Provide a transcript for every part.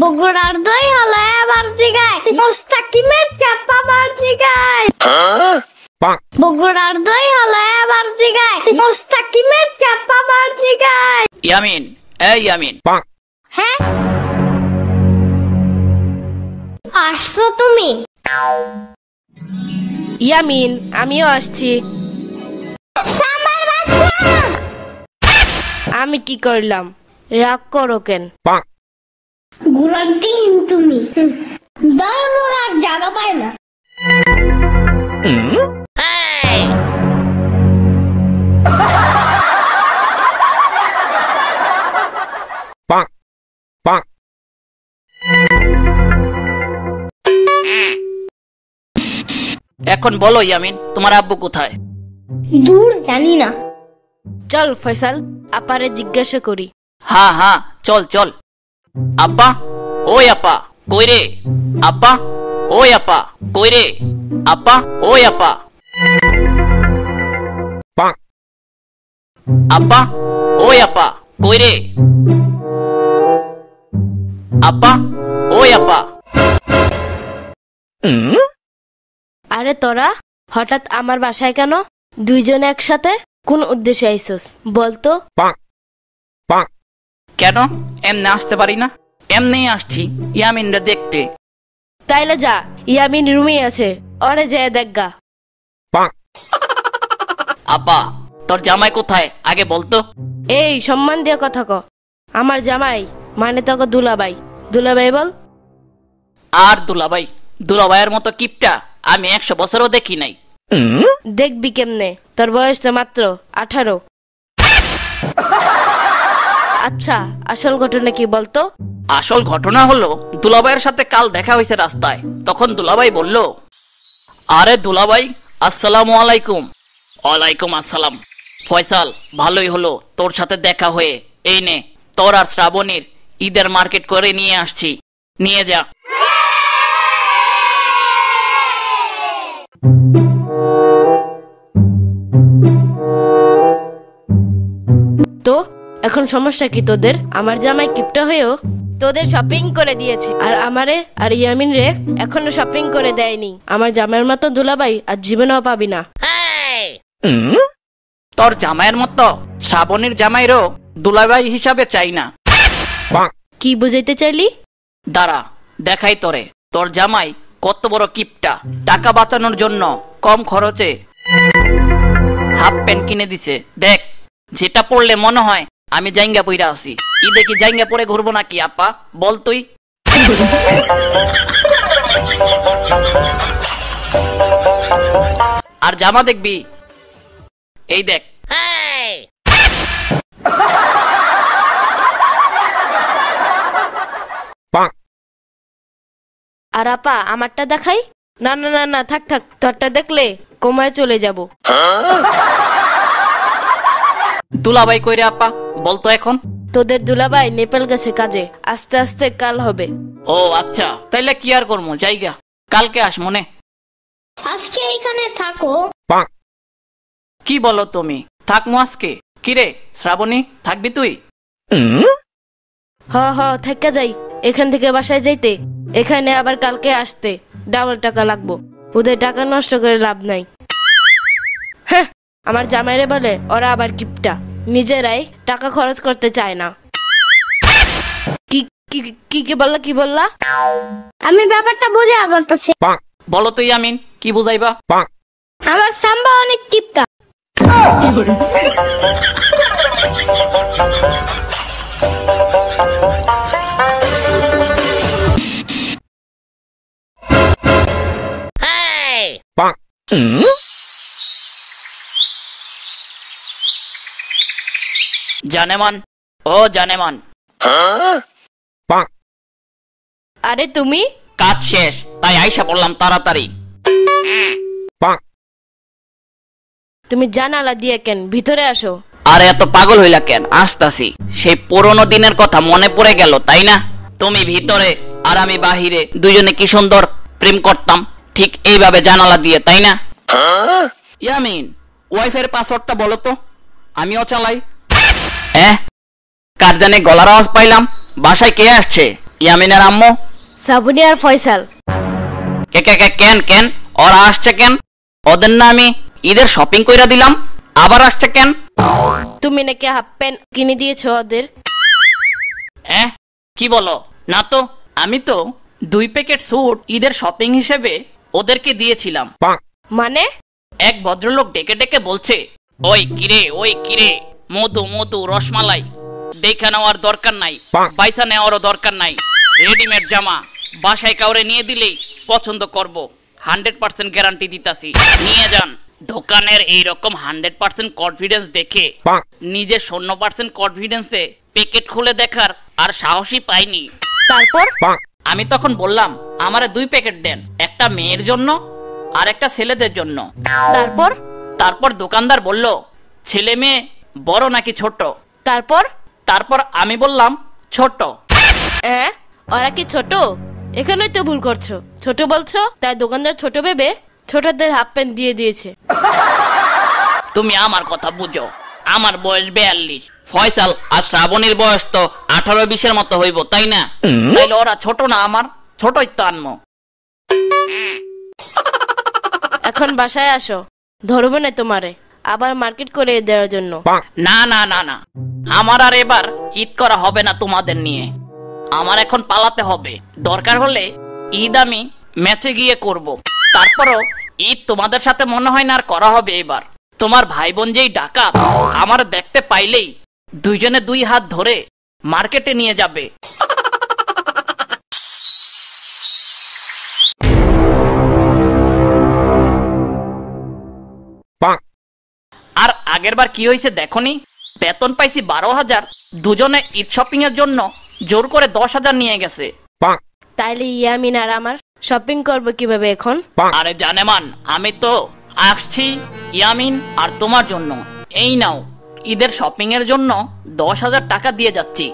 বগুড়ার দই হলো এবার জিগায় মোস্তাকিমের চাপা বার জিগায় বগুড়ার দই হলো এবার জিগায় মোস্তাকিমের চাপা বার জিগায়। ইয়ামিন, এই ইয়ামিন। হ্যাঁ আসছো তুমি? ইয়ামিন, আমিও আসছি। আমি কি করলাম? রাগ করো কেন? ঘোড়ার দিন তুমি দাঁড়ানোর আর জায়গা পায় না। এখন বলো ইয়ামিন, তোমার আব্বু কোথায়? দূর জানি না। চল ফয়সাল, আপারে জিজ্ঞাসা করি। হ্যাঁ হ্যাঁ, চল চল। আব্বা, ওই আপা কই রে? আব্বা, ওই আপা কই রে? আব্বা, ওই আপা। আব্বা, ওই আপা কই রে? আব্বা, ওই আপা। আরে তোরা হঠাৎ আমার বাসায় কেন? দুইজন একসাথে কোন উদ্দেশ্যে আইসস বলতো? কেন এমনি আসতে পারি না? এমনি আসছি ইয়ামিনরে দেখতে। তাইলে যা, ইয়ামিন রুমে আছে, ওরে যায় দেখগা। আব্বা, তোর জামাই কোথায় আগে বলতো? এই সম্মান দিয়ে কথা ক। আমার জামাই মানে তোকে দুলাভাই। দুলাভাই বল। আর দুলাভাই? দুলাভাইয়ের মতো কিপটা আমি 100 বছরও দেখি নাই। দেখবি কেমনে? তোর বয়স তো মাত্র 18। আচ্ছা, আসল ঘটনা কি বলতো? আসল ঘটনা হলো, দুলাভাইয়ের সাথে কাল দেখা হয়েছে রাস্তায়। তখন দুলাভাই বলল, আরে দুলাভাই, আসসালামু আলাইকুম। ওয়ালাইকুম আসসালাম। ফয়সাল, ভালোই হলো তোর সাথে দেখা হয়ে। এই নে, তোর আর শ্রাবণীর ঈদের মার্কেট করে নিয়ে আসছি, নিয়ে যা। তো এখন সমস্যা কি তোদের? আমার জামাই কিপটা হয়েও তোদের শপিং করে দিয়েছে, আর আমারে আর ইয়ামিন রে এখনো শপিং করে দেয়নি। আমার জামাইয়ের মতো দুলাভাই আর জীবনেও পাবি না। তোর জামাইয়ের মতো শ্রাবণীর জামাইরও দুলাভাই হিসাবে চাই না। কি বুঝাইতে চাইলি? দাঁড়া দেখাই তোরে, তোর জামাই কত বড় কিপটা। টাকা বাঁচানোর জন্য কম খরচে হাফ প্যান্ট কিনে দিছে। দেখ, যেটা পড়লে মনে হয় আমি জাইঙ্গা পইরা আছি। ঈদে কি জাইঙ্গা পরে ঘুরবো নাকি আপা, বল তুই? আর জামা দেখবি, এই দেখ। আর আপা আমারটা দেখাই। না না না না, থাক থাক, তোরটা দেখলে কোমায় চলে যাব। দুলাভাই কইরে আপা, বলতো এখন? তোদের দুলাভাই নেপাল গেছে কাজে, আস্তে আস্তে কাল হবে। ও আচ্ছা, তাইলে কি আর করবো, জায়গা কালকে আস মনে। আজকে এইখানে থাকো। কি বলো তুমি? থাকমু আজকে? কিরে শ্রাবণী, থাকবি তুই? হ হ, থাকা যাই। এখান থেকে বাসায় যাইতে এখানে আবার কালকে আসতে ডাবল টাকা লাগবো। ওদের টাকা নষ্ট করে লাভ নাই। হ্যাঁ, আমার জামাইরে বলে ওরা আবার কিপটা, নিজেরাই টাকা খরচ করতে চায় না। কি কি কি কি বললা? কি বললা? আমি ব্যাপারটা বুঝে বলতেছি। বলো তুই ইয়ামিন, কি বুঝাইবা? আমার সাম্বা অনেক কিপটা। জানেমান, ও জানেমান। আরে তুমি? কাজ শেষ, তাই আইসা পড়লাম তাড়াতাড়ি। তুমি জানালা দিয়ে কেন? ভিতরে আসো। আরে এত পাগল হইলা কেন? আসতাছি। সেই পুরনো দিনের কথা মনে পড়ে গেল, তাই না? তুমি ভিতরে আর আমি বাহিরে, দুইজনে কি সুন্দর প্রেম করতাম, ঠিক এইভাবে জানালা দিয়ে, তাই না? ইয়ামিন, ওয়াইফাই এর পাসওয়ার্ডটা বলো তো, আমিও চালাই। কার জানে গলার আওয়াজ পাইলাম। বাসায় কে আসছে? ইয়ামিনের আম্মু? শ্রাবণী আর ফয়সাল। কে কে কে কেন কেন ওরা আসছে কেন? ওদের না আমি ঈদের শপিং কইরা দিলাম, আবার আসছে কেন? তুমি নাকি হাফ প্যান্ট কিনে দিয়েছো ওদের? কি বলো? না তো, আমি তো 2 প্যাকেট স্যুট ঈদের শপিং হিসেবে ওদেরকে দিয়েছিলাম। মানে? এক ভদ্রলোক ডেকে ডেকে বলছে, ওই কিরে মধু মধু রসমালাই দেখা নেওয়ার দরকার নাই, পয়সা নেওয়ারও দরকার নাই, রেডিমেড জামা বাসায় কাউরে নিয়ে দিলেই পছন্দ করব, 100% গ্যারান্টি দিতাছি, নিয়ে যান। দোকানের এইরকম 100% কনফিডেন্স দেখে নিজে 0% কনফিডেন্সে প্যাকেট খুলে দেখার আর সাহসই পাইনি। তারপর? আমি তখন বললাম, আমারে 2 প্যাকেট দেন, একটা মেয়ের জন্য আর একটা ছেলেদের জন্য। তারপর? তারপর দোকানদার বলল, ছেলে মেয়ে বড় নাকি ছোট? তারপর? তারপর আমি বললাম ছোট। ওরা কি ছোট? এখানেই তো ভুল করছো, ছোট বলছো তাই দোকানদার ছোট ভেবে ছোটদের হাফ প্যান্ট দিয়ে দিয়েছে। তুমি আমার কথা বুঝো, আমার বয়স 42, ফয়সাল আর শ্রাবণীর বয়স তো 18-20-এর মতো হইব, তাই না? তাইলে ওরা ছোট না? আমার ছোটই তো আনমো। এখন বাসায় আসো, ধরবো না তোমারে আবার মার্কেট করে দেওয়ার জন্য। না না না না, আমার আর এবার ঈদ করা হবে না তোমাদের নিয়ে, আমার এখন পালাতে হবে। দরকার হলে ঈদ আমি ম্যাচে গিয়ে করব, তারপরও ঈদ তোমাদের সাথে মনে হয় না আর করা হবে এবার। তোমার ভাই বোন যেই ডাকাত, আমার দেখতে পাইলেই দুইজনে 2 হাত ধরে মার্কেটে নিয়ে যাবে। আর আগের বার কি হয়েছে দেখনি? বেতন পাইছি 12,000, দুজনে ঈদ শপিং এর জন্য জোর করে 10,000 নিয়ে গেছে। তাইলে ইয়ামিন আর আমার শপিং করবো কিভাবে এখন? আরে জানেমান, আমি তো আসছি ইয়ামিন আর তোমার জন্য। এই নাও, ঈদের শপিং এর জন্য 10,000 টাকা দিয়ে যাচ্ছি।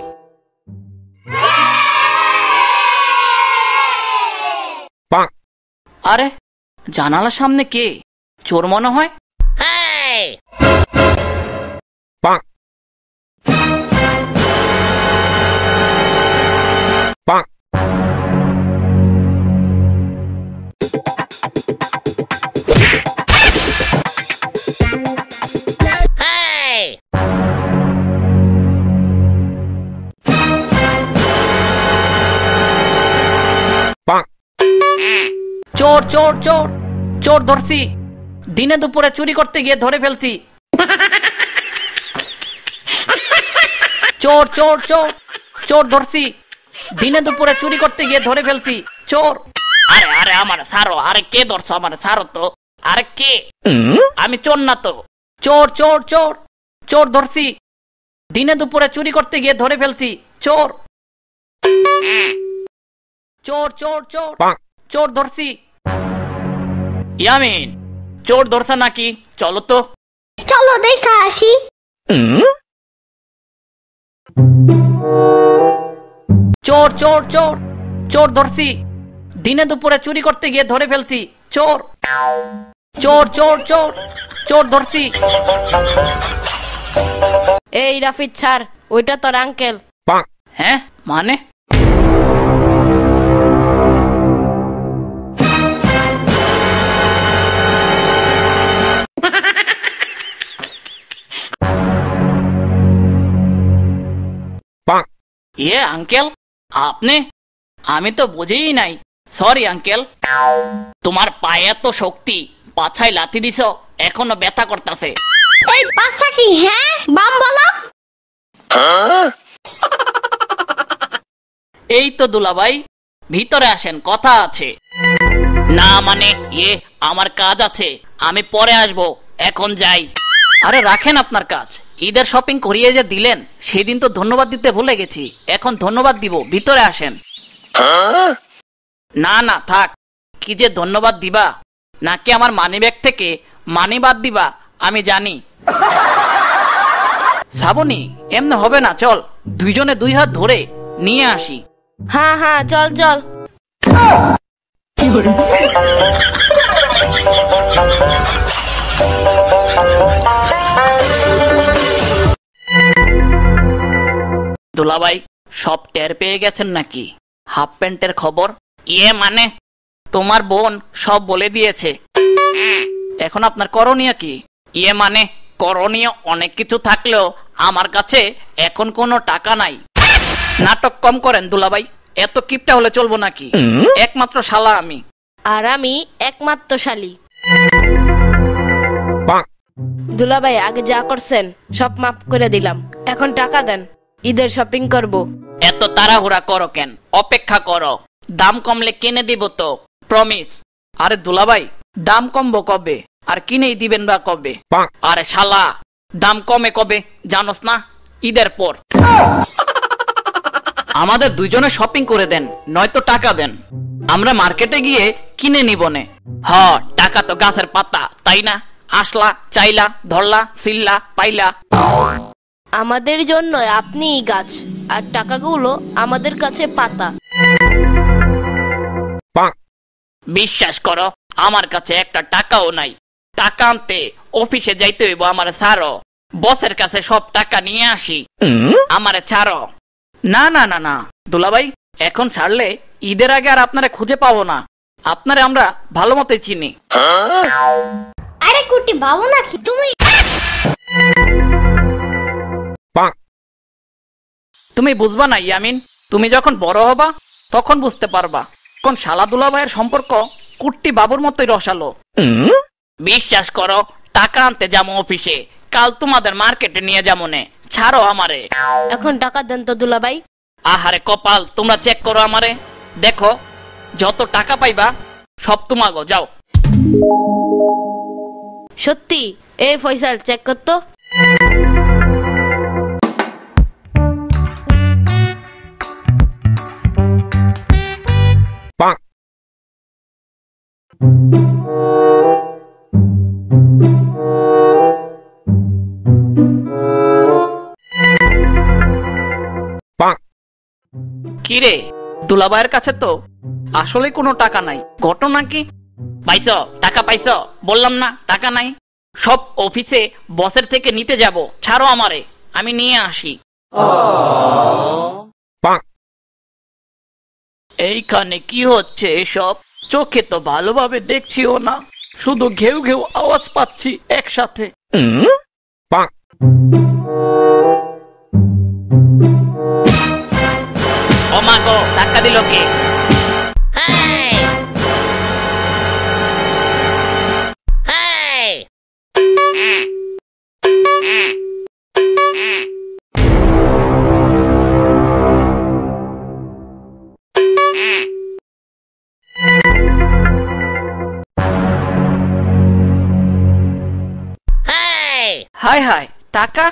আরে জানালার সামনে কে? চোর মনে হয়। চোর চোর চোর চোর ধরছি, দিনে দুপুরে চুরি করতে গিয়ে ধরে ফেলছি। চোর চোর চোর চোর ধরছি, দিনে দুপুরে চুরি করতে গিয়ে ধরে ফেলছি। চোর! আরে আরে আমার সারো, আরে কে ধরছো? আমার সারো তো। আরে কে? আমি চোর না তো। চোর চোর চোর চোর ধরছি, দিনে দুপুরে চুরি করতে গিয়ে ধরে ফেলছি। চোর! চোর চোর চোর চোর ধরছি। ইয়ামিন, চোর ধরছে নাকি? চলো তো। চলো দেখা আসি। চোর চোর চোর চোর ধরছি, দিনে দুপুরে চুরি করতে গিয়ে ধরে ফেলছি। চোর! চোর চোর চোর চোর ধরছি। এই রাফিদ ছাড়, ওইটা তোর আঙ্কেল। হ্যাঁ মানে? ইয়ে আঙ্কেল, আপনি? আমি তো বুঝেই নাই, সরি আঙ্কেল। তোমার পায়ে এত শক্তি, পাছায় লাথি দিছ, এখনো ব্যথা করতেছে। এই পাশা কি? হ্যাঁ বাম বলো। এই তো দুলাভাই, ভিতরে আসেন, কথা আছে। না মানে ইয়ে, আমার কাজ আছে, আমি পরে আসবো, এখন যাই। আরে রাখেন আপনার কাজ, ঈদের শপিং করিয়ে যে দিলেন সেদিন তো ধন্যবাদ দিতে ভুলে গেছি, এখন ধন্যবাদ দিব, ভিতরে আসেন। না না থাক, কি যে ধন্যবাদ দিবা, নাকি আমার মানিব্যাগ থেকে মানি বাদ দিবা আমি জানি। শ্রাবণী, এমনি হবে না, চল দুইজনে 2 হাত ধরে নিয়ে আসি। হ্যাঁ হ্যাঁ চল চল। দুলাভাই, সব টের পেয়ে গেছেন নাকি? হাফ প্যান্টের খবর? মানে তোমার বোন সব বলে দিয়েছে। এখন আপনার করণীয় কি? মানে করণীয় অনেক কিছু থাকলেও আমার কাছে এখন কোনো টাকা নাই। নাটক কম করেন দুলাভাই, এত কিপটা হলে চলবো নাকি? একমাত্র শালা আমি। আর আমি একমাত্র শালি। দুলাভাই আগে যা করছেন সব মাফ করে দিলাম, এখন টাকা দেন, ঈদের শপিং করব। এত তাড়াহুড়া করো কেন? অপেক্ষা করো, দাম কমলে কিনে দিব তো, প্রমিস। আরে দুলাভাই, দাম কমবো কবে আর কিনেই দিবেন বা কবে? আরে শালা, দাম কমে কবে জানোস না? ঈদের পর। আমাদের দুইজনে শপিং করে দেন, নয়তো টাকা দেন, আমরা মার্কেটে গিয়ে কিনে নিবনে। টাকা তো গাছের পাতা, তাই না? আসলা, চাইলা, ধরলা, সিল্লা, পাইলা। আমাদের জন্য আপনিই গাছ, আর টাকাগুলো আমাদের কাছে পাতা। বিশ্বাস করো, আমার কাছে একটা টাকাও নাই। টাকা আনতে অফিসে যাইতে হইব, আমারে ছাড়ো। বসের কাছে সব টাকা নিয়ে আসি, আমারে ছাড়ো। না না না না দুলাভাই, এখন ছাড়লে ঈদের আগে আর আপনারা খুঁজে পাবো না। আপনারে আমরা ভালো মতোই চিনি। আরে কুটি ভাবো নাকি তুমি? তুমি বুঝবা না ইয়ামিন, তুমি যখন বড় হবা তখন বুঝতে পারবা কোন শালা দুলাভাইয়ের সম্পর্ক কুট্টি বাবুর মতোই রসালো। বিশ্বাস করো, টাকা আনতে যাবো অফিসে, কাল তোমাদের মার্কেটে নিয়ে যাবো নে, ছাড়ো আমারে। এখন টাকা দেন তো দুলাভাই। আহারে কপাল, তোমরা চেক করো আমারে, দেখো যত টাকা পাইবা সব তোমাগো, যাও। সত্যি? এই ফয়সাল চেক করতো। কিরে, দুলাভাইয়ের কাছে তো আসলে কোনো টাকা নাই, ঘটনা কি? পাইছ টাকা? পাইছ? বললাম না টাকা নাই। সব অফিসে বসের থেকে নিতে যাব, ছাড়ো আমারে, আমি নিয়ে আসি। এইখানে কি হচ্ছে এসব? চোখে তো ভালোভাবে দেখছিও না, শুধু ঘেউ ঘেউ আওয়াজ পাচ্ছি একসাথে। ও মা গো, ধাক্কা দিল কে? হায় হায়, টাকা?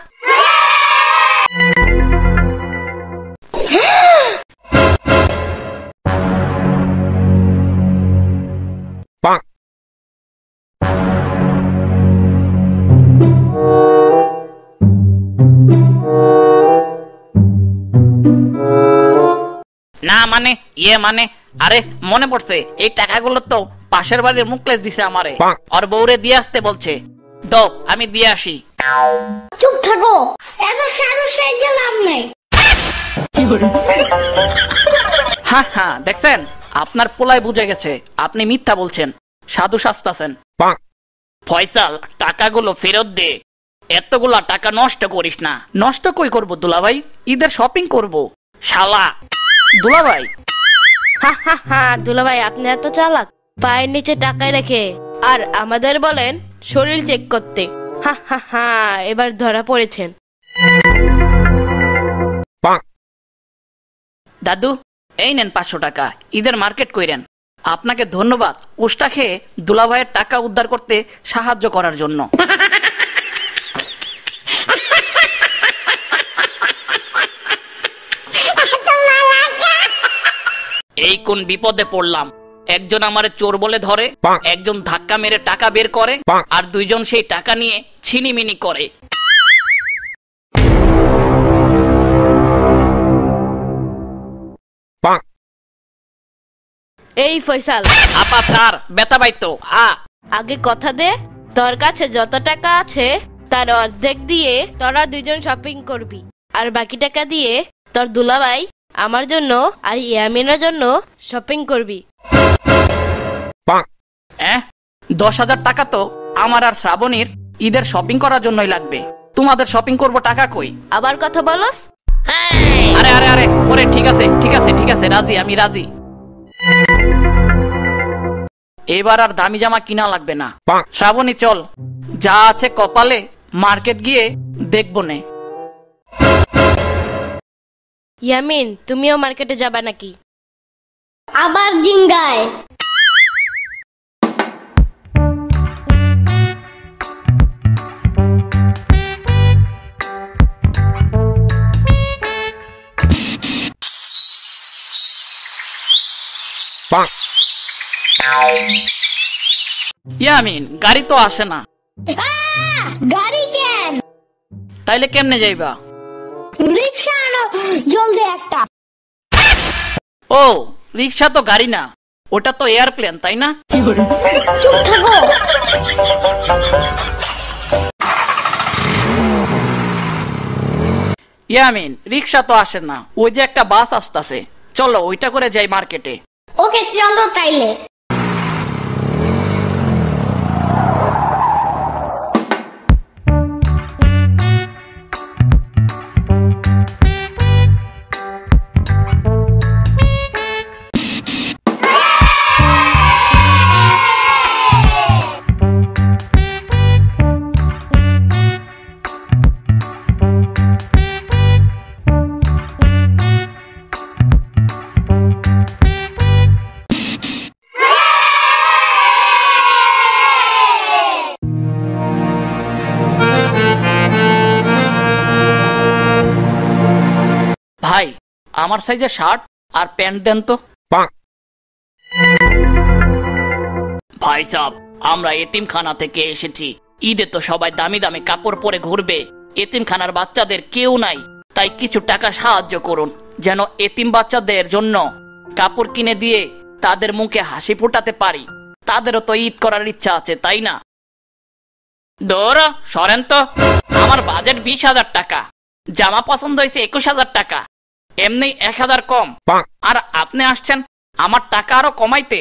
না মানে মানে আরে মনে পড়ছে, এই টাকাগুলো তো পাশের বাড়ির মুকলেশ দিছে আমারে, আর বউরে দিয়ে আসতে বলছে। দাও আমি দিয়ে আসি। চুপ থাকো, এত সারস সাইজে লাভ নাই। হ্যাঁ দেখছেন, আপনার পোলায় বুঝে গেছে আপনি মিথ্যা বলছেন, সাধু সাজতাছেন। ফয়সাল, টাকাগুলো ফেরত দে, এতগুলা টাকা নষ্ট করিস না। নষ্ট কই করবো দুলাভাই, ঈদের শপিং করব। শালা দুলাভাই। দুলাভাই আপনি এত চালাক, পায়ের নিচে টাকায় রেখে আর আমাদের বলেন শরীর চেক করতে। এবার ধরা পড়েছেন। দাদু, এই নেন 500 টাকা, ঈদের মার্কেট কইরেন। আপনাকে ধন্যবাদ উষ্টা খেয়ে দুলাভাইয়ের টাকা উদ্ধার করতে সাহায্য করার জন্য। এই কোন বিপদে পড়লাম, একজন আমারে চোর বলে ধরে, একজন ধাক্কা মেরে টাকা বের করে, আর দুইজন সেই টাকা নিয়ে ছিনিমিনি করে। এই ফয়সাল, আপা ছাড়, বেতা বাইতো। আগে কথা দে, তোর কাছে যত টাকা আছে তার অর্ধেক দিয়ে তোরা দুইজন শপিং করবি, আর বাকি টাকা দিয়ে তোর দুলাভাই আমার জন্য আর ইয়ামিনের জন্য শপিং করবি। 10,000 টাকা তো আমার আর শ্রাবণীর ঈদের শপিং করার জন্যই লাগবে। তোমাদের শপিং করব টাকা কই? আবার কথা বলস? আরে আরে আরে ওরে ঠিক আছে ঠিক আছে ঠিক আছে, রাজি, আমি রাজি। এবার আর দামি জামা কিনা লাগবে না। শ্রাবণী চল, যা আছে কপালে মার্কেট গিয়ে দেখবো নে। ইয়ামিন, তুমিও মার্কেটে যাবা নাকি? আবার জিঙ্গায়। ইয়ামিন, গাড়ি তো আসে না। গাড়ি কেন? তাইলে কেমনে যাইবা? রিক্সা আনো জলদি একটা। ও, রিক্সা তো গাড়ি না, ওটা তো এয়ারপ্লেন, তাই না? চুপ থাকো। ইয়ামিন, রিক্সা তো আসে না, ওই যে একটা বাস আসতেছে, চলো ওইটা করে যাই মার্কেটে। ওকে চলো তাইলে। ভাই, আমার সাইজের শার্ট আর প্যান্ট দেন তো। ভাই সাহেব, আমরা এতিমখানা থেকে এসেছি, ঈদে তো সবাই দামি দামি কাপড় পরে ঘুরবে, এতিমখানার বাচ্চাদের কেউ নাই, তাই কিছু টাকা সাহায্য করুন, যেন এতিম বাচ্চাদের জন্য কাপড় কিনে দিয়ে তাদের মুখে হাসি ফোটাতে পারি। তাদেরও তো ঈদ করার ইচ্ছা আছে, তাই না? দৌড় সরেন তো, আমার বাজেট 20,000 টাকা, জামা পছন্দ হয়েছে 21,000 টাকা, এমনি 1,000 কম, আর আপনি আসছেন আমার টাকা আরো কমাইতে।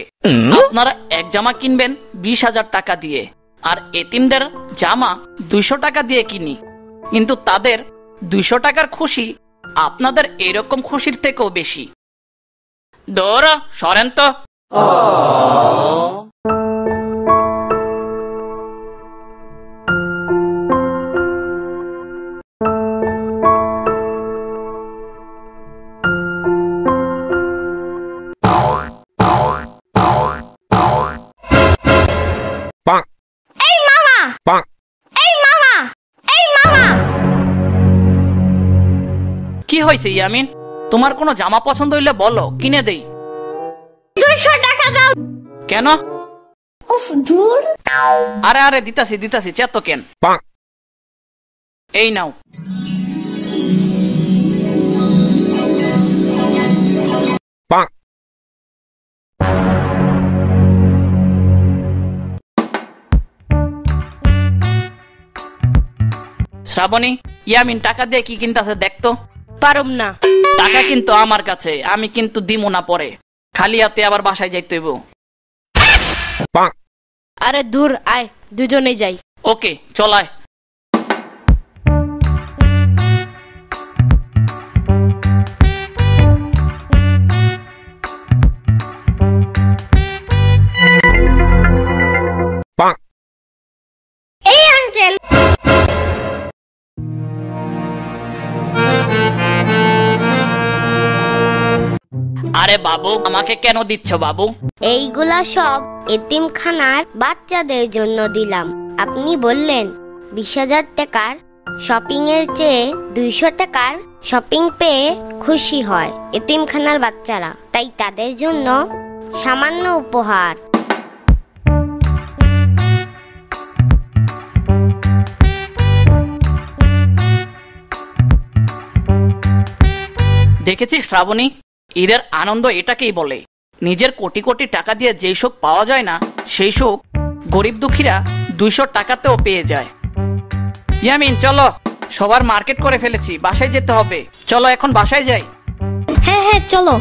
আপনারা এক জামা কিনবেন 20,000 টাকা দিয়ে, আর এতিমদের জামা 200 টাকা দিয়ে কিনি, কিন্তু তাদের 200 টাকার খুশি আপনাদের এরকম খুশির থেকেও বেশি। দৌড় সরেন তো। এই মামা, এই মামা, এই মামা। কি হয়েছে ইয়ামিন? তোমার কোনো জামা পছন্দ হইলে বলো, কিনে দেই। 200 টাকা দাও। কেন? উফ দূর। আরে আরে দিতাছি দিতাছি, চেতো কেন? এই নাও। শ্রাবণী, ইয়ামিন টাকা দিয়ে কি কিনতেছে দেখতো। পারুম না। টাকা কিন্তু আমার কাছে, আমি কিন্তু দিমু না পরে, খালি হাতে আবার বাসায় যাইতে হইব। আরে দূর, আয় দুজনেই যাই। ওকে চলায়। এই আঙ্কেল। আরে বাবু, আমাকে কেন দিচ্ছ বাবু? এইগুলা সব এতিমখানার বাচ্চাদের জন্য দিলাম। আপনি বললেন 20,000 টাকার শপিং এর চেয়ে 200 টাকার শপিং পেয়ে খুশি হয় এতিমখানার বাচ্চারা, তাই তাদের জন্য সামান্য উপহার। দেখেছিস শ্রাবণী, ঈদের আনন্দ এটাকেই বলে। নিজের কোটি কোটি টাকা দিয়ে যেই সুখ পাওয়া যায় না, সেই সুখ গরিব দুঃখীরা 200 টাকাতেও পেয়ে যায়। ইয়ামিন চলো, সবার মার্কেট করে ফেলেছি, বাসায় যেতে হবে, চলো এখন বাসায় যাই। হ্যাঁ হ্যাঁ চলো।